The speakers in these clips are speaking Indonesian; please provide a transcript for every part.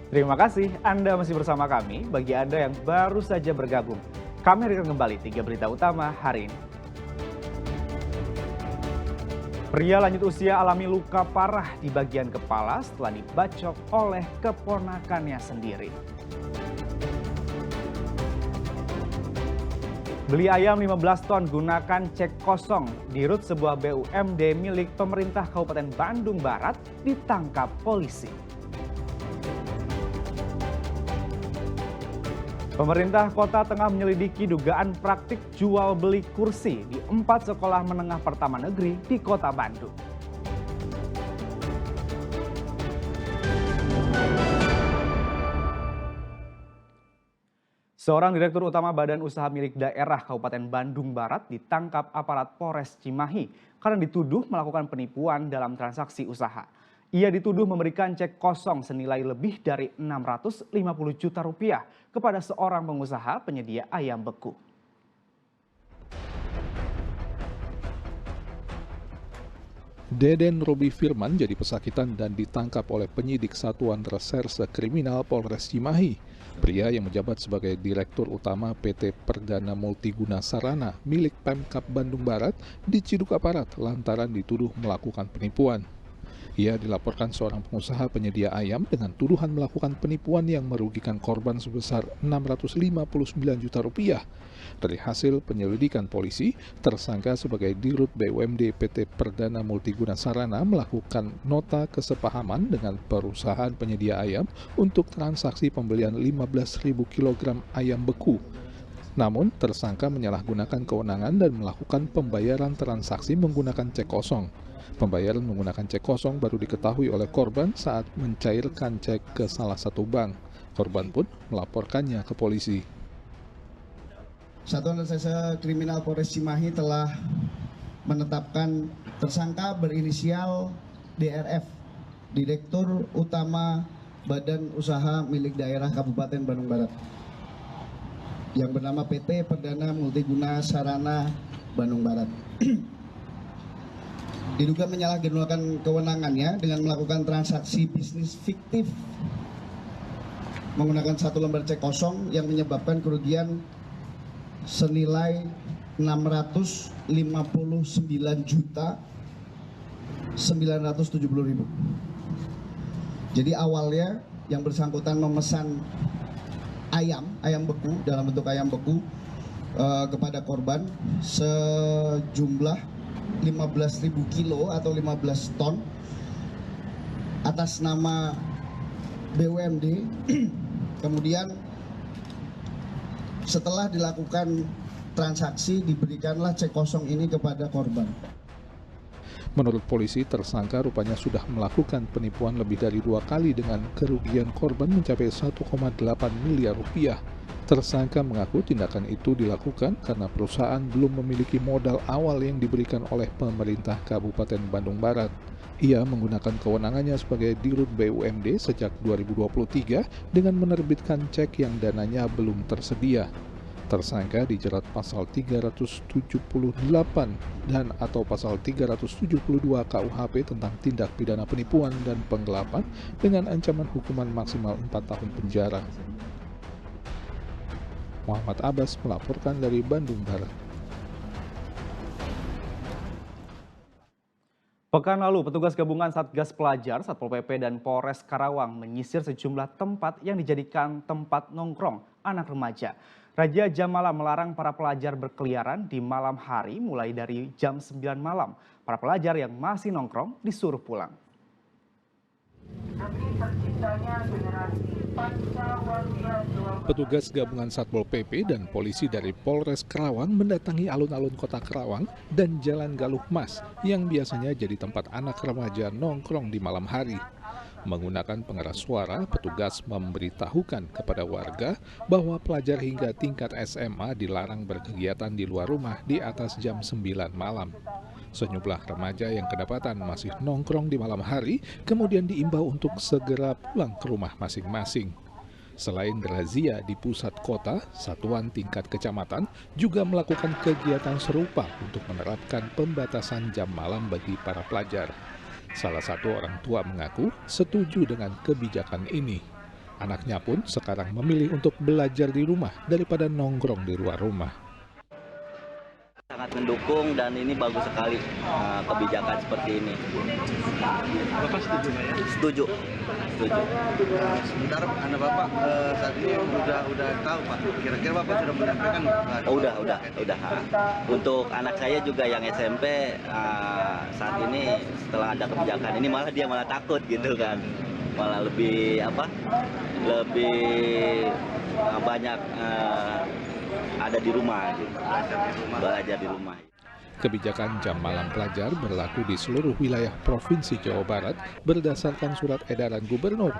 Terima kasih Anda masih bersama kami. Bagi Anda yang baru saja bergabung, kami akan kembali 3 berita utama hari ini. Pria lanjut usia alami luka parah di bagian kepala setelah dibacok oleh keponakannya sendiri. Beli ayam 15 ton gunakan cek kosong. Dirut sebuah BUMD milik pemerintah Kabupaten Bandung Barat ditangkap polisi. Pemerintah kota tengah menyelidiki dugaan praktik jual beli kursi di 4 sekolah menengah pertama negeri di kota Bandung. Seorang direktur utama Badan Usaha Milik Daerah Kabupaten Bandung Barat ditangkap aparat Polres Cimahi karena dituduh melakukan penipuan dalam transaksi usaha. Ia dituduh memberikan cek kosong senilai lebih dari 650 juta rupiah kepada seorang pengusaha penyedia ayam beku. Deden Robi Firman jadi pesakitan dan ditangkap oleh penyidik Satuan Reserse Kriminal Polres Cimahi. Pria yang menjabat sebagai Direktur Utama PT Perdana Multiguna Sarana milik Pemkab Bandung Barat diciduk aparat lantaran dituduh melakukan penipuan. Ia dilaporkan seorang pengusaha penyedia ayam dengan tuduhan melakukan penipuan yang merugikan korban sebesar 659 juta rupiah. Dari hasil penyelidikan polisi, tersangka sebagai Dirut BUMD PT Perdana Multiguna Sarana melakukan nota kesepahaman dengan perusahaan penyedia ayam untuk transaksi pembelian 15.000 kg ayam beku. Namun, tersangka menyalahgunakan kewenangan dan melakukan pembayaran transaksi menggunakan cek kosong. Pembayaran menggunakan cek kosong baru diketahui oleh korban saat mencairkan cek ke salah satu bank. Korban pun melaporkannya ke polisi. Satuan Reserse Kriminal Polres Cimahi telah menetapkan tersangka berinisial DRF, Direktur Utama Badan Usaha Milik Daerah Kabupaten Bandung Barat, yang bernama PT Perdana Multiguna Sarana Bandung Barat. Diduga menyalahgunakan kewenangannya dengan melakukan transaksi bisnis fiktif menggunakan satu lembar cek kosong yang menyebabkan kerugian senilai 659 juta 970.000. Jadi awalnya yang bersangkutan memesan ayam beku dalam bentuk ayam beku kepada korban sejumlah 15.000 kilo atau 15 ton atas nama BUMD. Kemudian setelah dilakukan transaksi diberikanlah cek kosong ini kepada korban. Menurut polisi, tersangka rupanya sudah melakukan penipuan lebih dari 2 kali dengan kerugian korban mencapai 1,8 miliar rupiah. Tersangka mengaku tindakan itu dilakukan karena perusahaan belum memiliki modal awal yang diberikan oleh pemerintah Kabupaten Bandung Barat. Ia menggunakan kewenangannya sebagai Dirut BUMD sejak 2023 dengan menerbitkan cek yang dananya belum tersedia. Tersangka dijerat pasal 378 dan atau pasal 372 KUHP tentang tindak pidana penipuan dan penggelapan dengan ancaman hukuman maksimal 4 tahun penjara. Muhammad Abbas melaporkan dari Bandung Barat. Pekan lalu, petugas gabungan Satgas Pelajar, Satpol PP, dan Polres Karawang menyisir sejumlah tempat yang dijadikan tempat nongkrong anak remaja. Raja Jam Malam melarang para pelajar berkeliaran di malam hari mulai dari jam 9 malam. Para pelajar yang masih nongkrong disuruh pulang. Petugas gabungan Satpol PP dan polisi dari Polres Karawang mendatangi alun-alun kota Karawang dan Jalan Galuh Mas yang biasanya jadi tempat anak remaja nongkrong di malam hari. Menggunakan pengeras suara, petugas memberitahukan kepada warga bahwa pelajar hingga tingkat SMA dilarang berkegiatan di luar rumah di atas jam 9 malam. Sejumlah remaja yang kedapatan masih nongkrong di malam hari kemudian diimbau untuk segera pulang ke rumah masing-masing. Selain razia di pusat kota, satuan tingkat kecamatan juga melakukan kegiatan serupa untuk menerapkan pembatasan jam malam bagi para pelajar. Salah satu orang tua mengaku setuju dengan kebijakan ini. Anaknya pun sekarang memilih untuk belajar di rumah daripada nongkrong di luar rumah. Sangat mendukung dan ini bagus sekali kebijakan seperti ini. Bapak setuju nggak ya? Setuju. Sebentar, anak Bapak saat ini udah tahu Pak. Kira-kira Bapak sudah menyampaikan? Udah. Untuk anak saya juga yang SMP saat ini setelah ada kebijakan ini dia malah takut gitu kan. Malah lebih banyak ada di rumah gitu. Belajar di rumah. Kebijakan jam malam pelajar berlaku di seluruh wilayah Provinsi Jawa Barat berdasarkan surat edaran gubernur.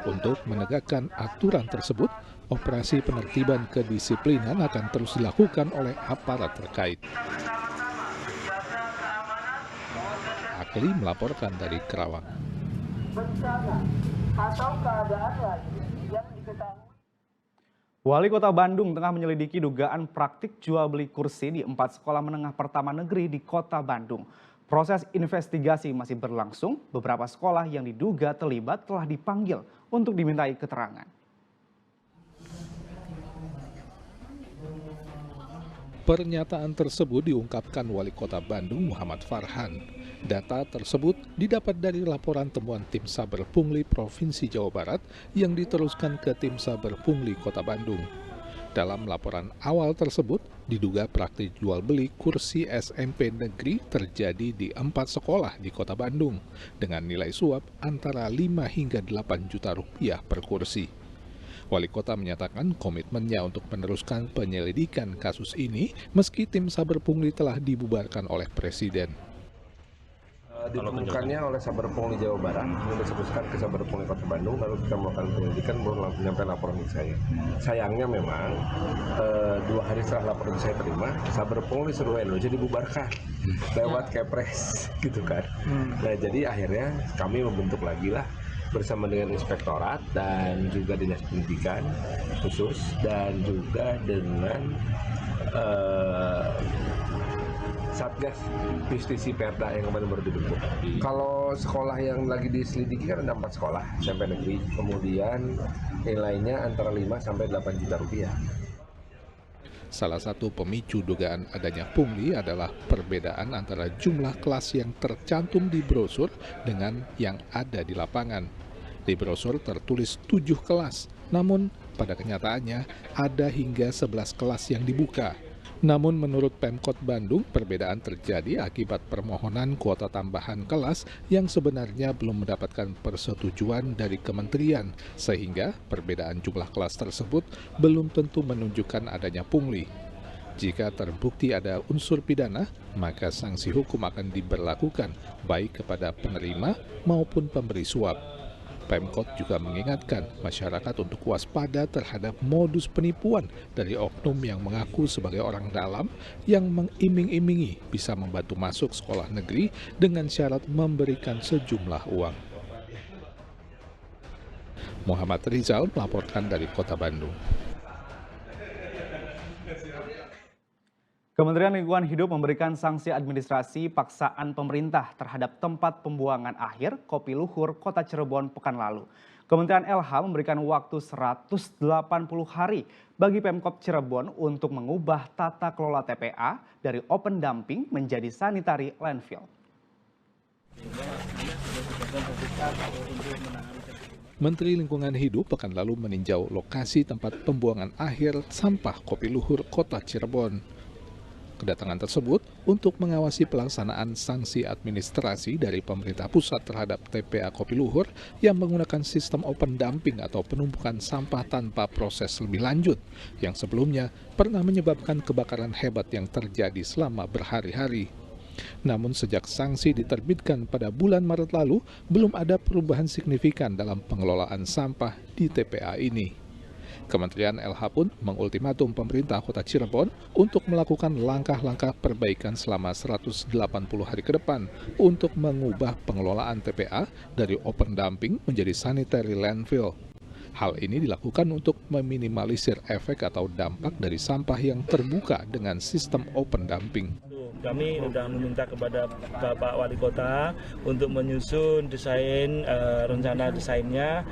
Untuk menegakkan aturan tersebut, operasi penertiban kedisiplinan akan terus dilakukan oleh aparat terkait. Akli melaporkan dari Kerawang. Bencana atau keadaan lain yang diketahui. Wali Kota Bandung tengah menyelidiki dugaan praktik jual beli kursi di 4 sekolah menengah pertama negeri di Kota Bandung. Proses investigasi masih berlangsung, beberapa sekolah yang diduga terlibat telah dipanggil untuk dimintai keterangan. Pernyataan tersebut diungkapkan Wali Kota Bandung Muhammad Farhan. Data tersebut didapat dari laporan temuan Tim Saber Pungli Provinsi Jawa Barat yang diteruskan ke Tim Saber Pungli Kota Bandung. Dalam laporan awal tersebut, diduga praktik jual beli kursi SMP negeri terjadi di 4 sekolah di Kota Bandung dengan nilai suap antara 5 hingga 8 juta rupiah per kursi. Wali Kota menyatakan komitmennya untuk meneruskan penyelidikan kasus ini meski Tim Saber Pungli telah dibubarkan oleh Presiden. Ditemukannya oleh Saber Pungli Jawa Barat, yang disebutkan ke Saber Pungli Kota Bandung, lalu kita melakukan penyelidikan, baru menyampaikan laporan ke saya. Sayangnya memang 2 hari setelah laporan saya terima, Saber Pungli seluruh Indonesia dibubarkan lewat Kepres, gitu kan. Nah jadi akhirnya kami membentuk lagi lah bersama dengan Inspektorat dan juga Dinas Pendidikan khusus dan juga dengan Satgas Justisi Perda yang kemarin baru dibentuk. Kalau sekolah yang lagi diselidiki kan ada 4 sekolah SMP negeri, kemudian nilainya antara 5 sampai 8 juta rupiah. Salah satu pemicu dugaan adanya pungli adalah perbedaan antara jumlah kelas yang tercantum di brosur dengan yang ada di lapangan. Di brosur tertulis 7 kelas, namun pada kenyataannya ada hingga 11 kelas yang dibuka. Namun menurut Pemkot Bandung, perbedaan terjadi akibat permohonan kuota tambahan kelas yang sebenarnya belum mendapatkan persetujuan dari kementerian, sehingga perbedaan jumlah kelas tersebut belum tentu menunjukkan adanya pungli. Jika terbukti ada unsur pidana, maka sanksi hukum akan diberlakukan baik kepada penerima maupun pemberi suap. Pemkot juga mengingatkan masyarakat untuk waspada terhadap modus penipuan dari oknum yang mengaku sebagai orang dalam yang mengiming-imingi bisa membantu masuk sekolah negeri dengan syarat memberikan sejumlah uang. Muhammad Rizal melaporkan dari Kota Bandung. Kementerian Lingkungan Hidup memberikan sanksi administrasi paksaan pemerintah terhadap tempat pembuangan akhir Kopi Luhur, Kota Cirebon pekan lalu. Kementerian LH memberikan waktu 180 hari bagi Pemkot Cirebon untuk mengubah tata kelola TPA dari open dumping menjadi sanitary landfill. Menteri Lingkungan Hidup pekan lalu meninjau lokasi tempat pembuangan akhir sampah Kopi Luhur, Kota Cirebon. Kedatangan tersebut untuk mengawasi pelaksanaan sanksi administrasi dari pemerintah pusat terhadap TPA Kopi Luhur yang menggunakan sistem open dumping atau penumpukan sampah tanpa proses lebih lanjut, yang sebelumnya pernah menyebabkan kebakaran hebat yang terjadi selama berhari-hari. Namun sejak sanksi diterbitkan pada bulan Maret lalu, belum ada perubahan signifikan dalam pengelolaan sampah di TPA ini. Kementerian LH pun mengultimatum pemerintah Kota Cirebon untuk melakukan langkah-langkah perbaikan selama 180 hari ke depan untuk mengubah pengelolaan TPA dari open dumping menjadi sanitary landfill. Hal ini dilakukan untuk meminimalisir efek atau dampak dari sampah yang terbuka dengan sistem open dumping. Kami sudah meminta kepada Bapak Wali Kota untuk menyusun desain, rencana desainnya,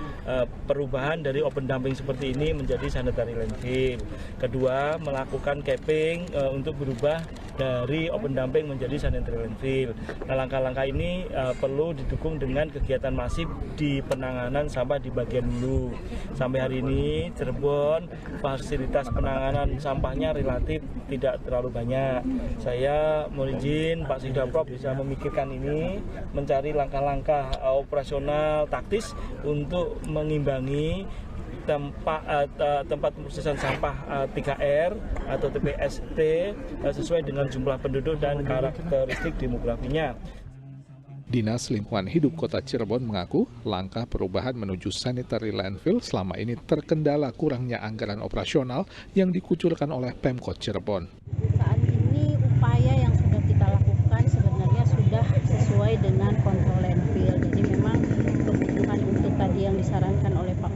perubahan dari open dumping seperti ini menjadi sanitary landfill. Kedua, melakukan capping untuk berubah dari open dumping menjadi sanitary landfill. Nah, langkah-langkah ini perlu didukung dengan kegiatan masif di penanganan sampah di bagian hulu. Sampai hari ini Cirebon fasilitas penanganan sampahnya relatif tidak terlalu banyak. Saya mohon izin Pak Sekdaprop bisa memikirkan ini, mencari langkah-langkah operasional taktis untuk mengimbangi tempat pemrosesan sampah 3R atau TPST sesuai dengan jumlah penduduk dan karakteristik demografinya. Dinas Lingkungan Hidup Kota Cirebon mengaku langkah perubahan menuju sanitary landfill selama ini terkendala kurangnya anggaran operasional yang dikucurkan oleh Pemkot Cirebon. Saat ini upaya yang sudah kita lakukan sebenarnya sudah sesuai dengan kontrol landfill. Jadi memang kebutuhan untuk tadi yang disarankan oleh Pak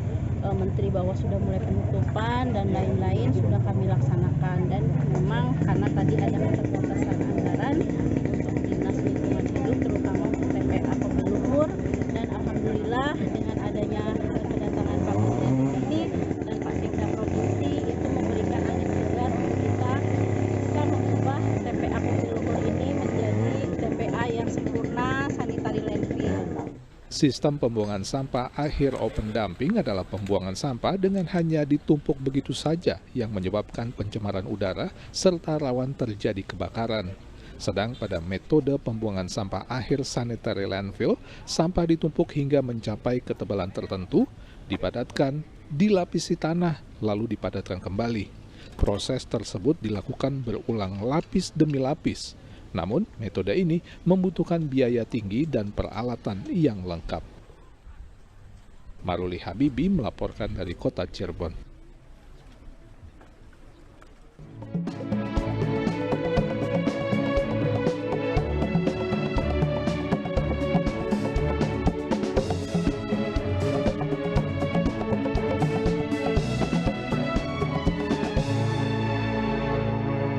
Menteri bahwa sudah mulai penutupan dan lain-lain sudah kami laksanakan, dan memang karena tadi ada keterbatasan anggaran untuk Dinas Lingkungan Hidup terutama untuk TPA Pebeluhur, dan alhamdulillah dengan adanya kedatangan Pak Menteri di sini dan Pak Sekda Provinsi itu memberikan angin segar untuk kita bisa mengubah TPA Pebeluhur ini menjadi TPA yang sempurna sanitary landfill. Sistem pembuangan sampah akhir open dumping adalah pembuangan sampah dengan hanya ditumpuk begitu saja yang menyebabkan pencemaran udara serta rawan terjadi kebakaran. Sedang pada metode pembuangan sampah akhir sanitary landfill, sampah ditumpuk hingga mencapai ketebalan tertentu, dipadatkan, dilapisi tanah, lalu dipadatkan kembali. Proses tersebut dilakukan berulang lapis demi lapis. Namun, metode ini membutuhkan biaya tinggi dan peralatan yang lengkap. Maruli Habibi melaporkan dari Kota Cirebon.